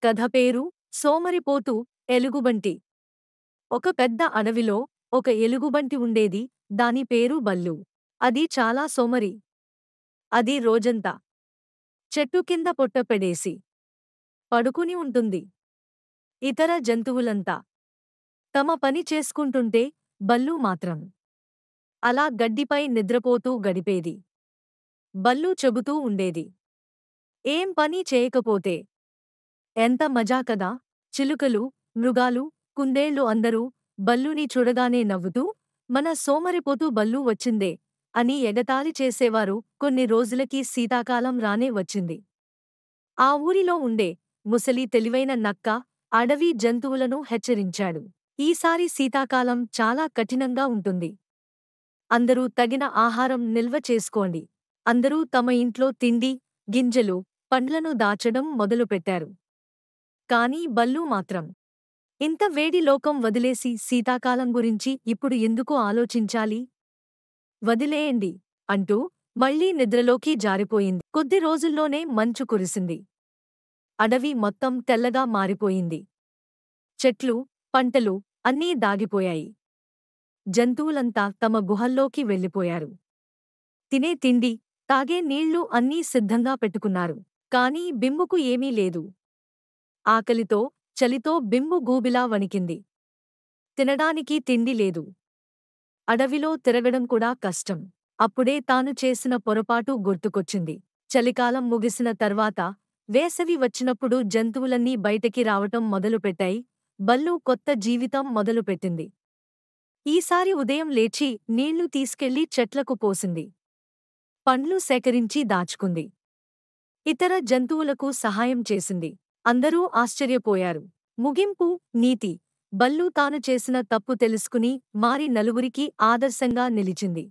కథ పేరు సోమరిపోతు ఎలుగుబంటి. ఒక పెద్ద అడవిలో ఒక ఎలుగుబంటి ఉండేది. దాని పేరు బల్లు. అది చాలా సోమరి. అది రోజంతా చెట్టు కింద పొట్టపెడేసి పడుకుని ఉంటుంది. ఇతర జంతువులంతా తమ పని చేసుకుంటుంటే బల్లు మాత్రం అలా గడ్డిపై నిద్రపోతూ గడిపేది. బల్లు చెబుతూ ఉండేది, ఏం పని చేయకపోతే ఎంత మజా కదా. చిలుకలు, మృగాలు, కుందేళ్లు అందరూ బల్లుని చూడగానే నవ్వుతూ, మన సోమరిపోతు బల్లు వచ్చిందే అని ఎగతాళి చేసేవారు. కొన్ని రోజులకి శీతాకాలం రానే వచ్చింది. ఆ ఊరిలో ఉండే ముసలి తెలివైన నక్క అడవి జంతువులను హెచ్చరించాడు. ఈసారి శీతాకాలం చాలా కఠినంగా ఉంటుంది. అందరూ తగిన ఆహారం నిల్వ చేసుకోండి. అందరూ తమ ఇంట్లో తిండి, గింజలు, పండ్లను దాచడం మొదలుపెట్టారు. కానీ బల్లు మాత్రం, ఇంత వేడి లోకం వదిలేసి శీతాకాలం గురించి ఇప్పుడు ఎందుకు ఆలోచించాలి? వదిలేయండి అంటూ మళ్లీ నిద్రలోకి జారిపోయింది. కొద్ది రోజుల్లోనే మంచు కురిసింది. అడవి మొత్తం తెల్లగా మారిపోయింది. చెట్లు, పంటలు అన్నీ దాగిపోయాయి. జంతువులంతా తమ గుహల్లోకి వెళ్ళిపోయారు. తినే తిండి, తాగే నీళ్లు అన్నీ సిద్ధంగా పెట్టుకున్నారు. కానీ బింబుకు ఏమీ లేదు. ఆకలితో, చలితో బింబు గూబిలా వణికింది. తినడానికి తిండి లేదు. అడవిలో తిరగడం కూడా కష్టం. అప్పుడే తాను చేసిన పొరపాటు గుర్తుకొచ్చింది. చలికాలం ముగిసిన తర్వాత వేసవి వచ్చినప్పుడు జంతువులన్నీ బయటకి రావటం మొదలుపెట్టాయి. బల్లు కొత్త జీవితం మొదలుపెట్టింది. ఈసారి ఉదయం లేచి నీళ్లు తీసుకెళ్లి చెట్లకు పోసింది. పండ్లు సేకరించి దాచుకుంది. ఇతర జంతువులకు సహాయం చేసింది. అందరూ ఆశ్చర్యపోయారు. ముగింపు నీతి: బల్లు తాను చేసిన తప్పు తెలుసుకుని మారి నలుగురికి ఆదర్శంగా నిలిచింది.